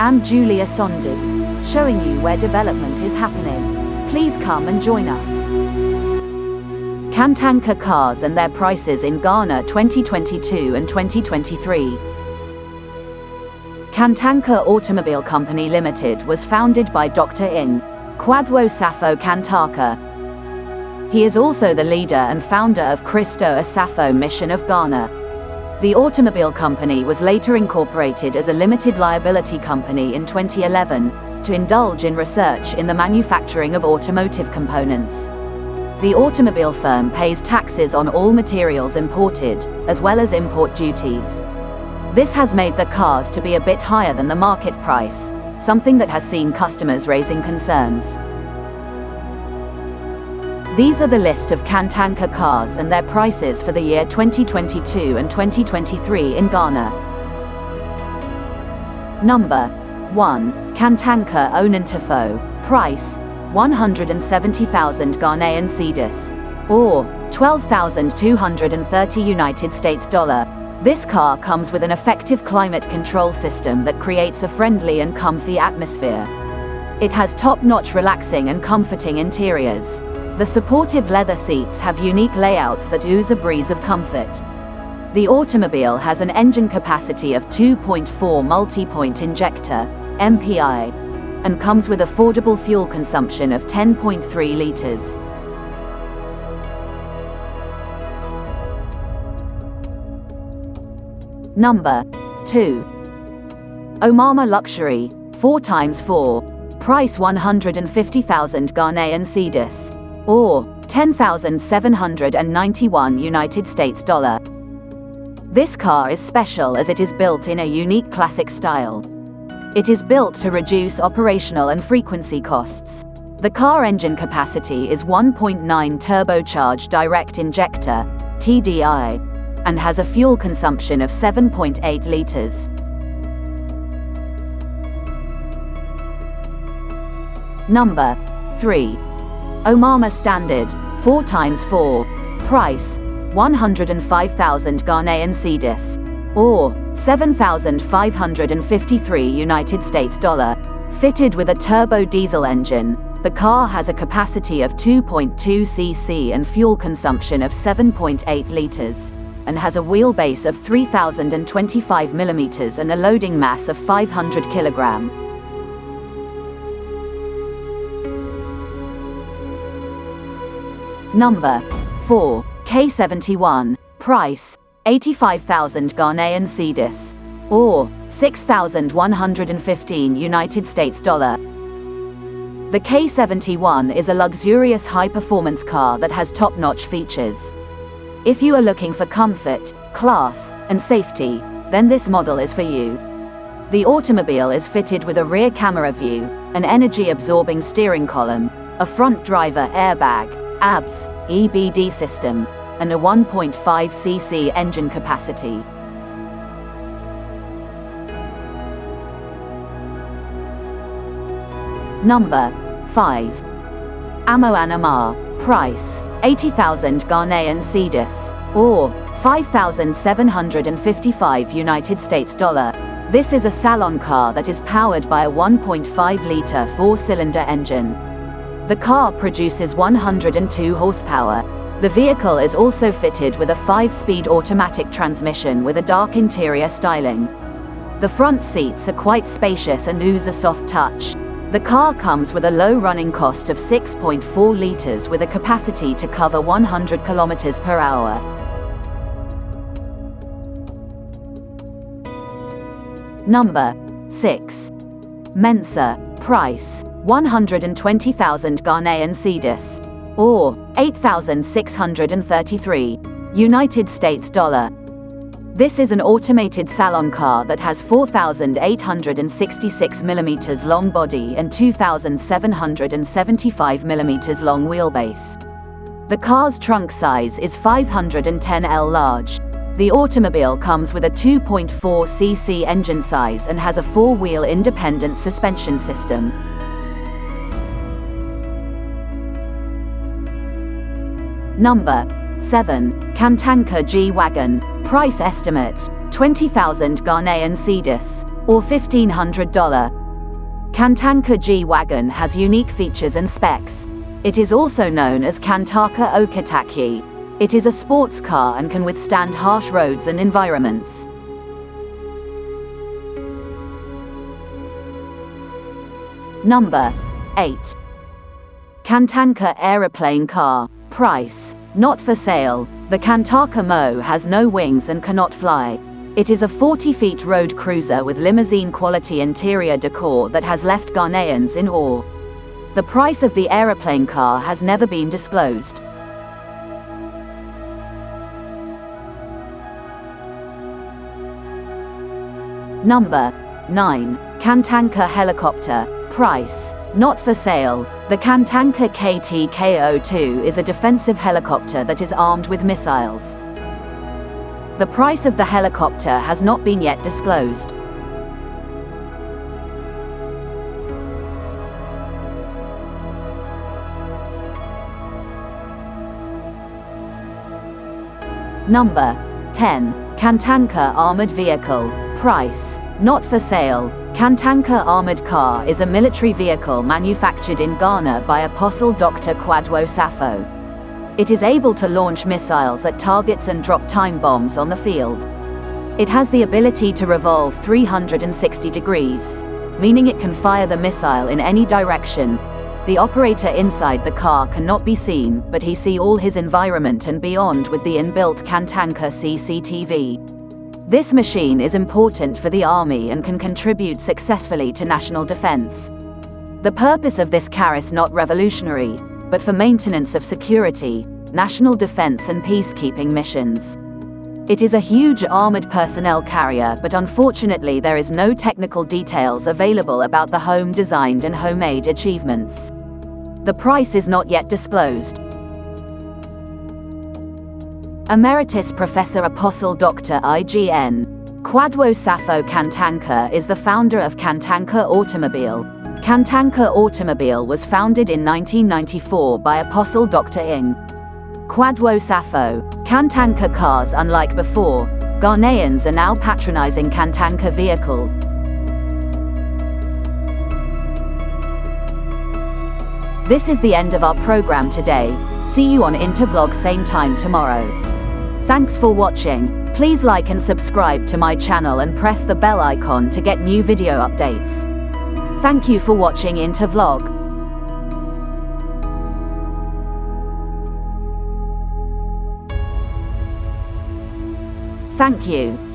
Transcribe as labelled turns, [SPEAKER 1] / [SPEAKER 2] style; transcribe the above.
[SPEAKER 1] I'm Julia Sondu, showing you where development is happening. Please come and join us. Kantanka cars and their prices in Ghana 2022 and 2023. Kantanka Automobile Company Limited was founded by Dr. Kwadwo Safo Kantaka. He is also the leader and founder of Kristo Asafo Mission of Ghana. The automobile company was later incorporated as a limited liability company in 2011 to indulge in research in the manufacturing of automotive components. The automobile firm pays taxes on all materials imported, as well as import duties. This has made the cars to be a bit higher than the market price, something that has seen customers raising concerns. These are the list of Kantanka cars and their prices for the year 2022 and 2023 in Ghana. Number 1. Kantanka Onantafo. Price: 170,000 Ghanaian cedis, or 12,230 United States dollar. This car comes with an effective climate control system that creates a friendly and comfy atmosphere. It has top-notch relaxing and comforting interiors. The supportive leather seats have unique layouts that ooze a breeze of comfort. The automobile has an engine capacity of 2.4 multi-point injector (MPI) and comes with affordable fuel consumption of 10.3 liters. Number 2. Omama Luxury 4x4. Price: 150,000 Ghanaian cedis, or 10,791 United States dollar. This car is special as it is built in a unique classic style. It is built to reduce operational and frequency costs. The car engine capacity is 1.9 turbocharged direct injector (TDI) and has a fuel consumption of 7.8 liters. Number 3. Omama Standard 4x4. Price: 105,000 Ghanaian cedis, or 7,553 United States dollar. Fitted with a turbo diesel engine, the car has a capacity of 2.2 cc and fuel consumption of 7.8 liters, and has a wheelbase of 3,025 millimeters and a loading mass of 500 kilogram. Number 4. K71. Price: 85,000 Ghanaian cedis, or 6,115 United States dollar. The K71 is a luxurious high-performance car that has top-notch features. If you are looking for comfort, class, and safety, then this model is for you. The automobile is fitted with a rear camera view, an energy-absorbing steering column, a front driver airbag, ABS, EBD system, and a 1.5 cc engine capacity. Number 5. Amo Anamar. Price: 80,000 Ghanaian cedis, or 5,755 United States dollar. This is a salon car that is powered by a 1.5-liter 4-cylinder engine. The car produces 102 horsepower. The vehicle is also fitted with a 5-speed automatic transmission with a dark interior styling. The front seats are quite spacious and ooze a soft touch. The car comes with a low running cost of 6.4 liters with a capacity to cover 100 kilometers per hour. Number 6. Mensa. Price: 120,000 Ghanaian cedis, or 8,633 United States dollar. This is an automated salon car that has 4,866 mm long body and 2,775 mm long wheelbase. The car's trunk size is 510L large. The automobile comes with a 2.4 cc engine size and has a 4-wheel independent suspension system. Number 7. Kantanka G-Wagon. Price estimate: 20,000 Ghanaian cedis, or $1,500. Kantanka G-Wagon has unique features and specs. It is also known as Kantanka Okataki. It is a sports car and can withstand harsh roads and environments. Number 8. Kantanka Aeroplane Car. Price. Not for sale. The Kantanka Mo has no wings and cannot fly. It is a 40-feet road cruiser with limousine-quality interior decor that has left Ghanaians in awe. The price of the aeroplane car has never been disclosed. Number 9. Kantanka Helicopter. Price. Not for sale. The Kantanka KTK-02 is a defensive helicopter that is armed with missiles. The price of the helicopter has not been yet disclosed. Number 10. Kantanka Armored Vehicle. Price. Not for sale. Kantanka Armored Car is a military vehicle manufactured in Ghana by Apostle Dr. Kwadwo Safo. It is able to launch missiles at targets and drop time bombs on the field. It has the ability to revolve 360 degrees, meaning it can fire the missile in any direction. The operator inside the car cannot be seen, but he sees all his environment and beyond with the inbuilt Kantanka CCTV. This machine is important for the army and can contribute successfully to national defense. The purpose of this car is not revolutionary, but for maintenance of security, national defense and peacekeeping missions. It is a huge armored personnel carrier, but unfortunately there is no technical details available about the home-designed and homemade achievements. The price is not yet disclosed. Emeritus Professor Apostle Dr. IGN. Kwadwo Safo Kantaka is the founder of Kantanka Automobile. Kantanka Automobile was founded in 1994 by Apostle Dr. Ing. Kwadwo Safo. Kantanka cars. Unlike before, Ghanaians are now patronizing Kantanka vehicles. This is the end of our program today. See you on Intervlog same time tomorrow. Thanks for watching. Please like and subscribe to my channel and press the bell icon to get new video updates. Thank you for watching Intervlog. Thank you.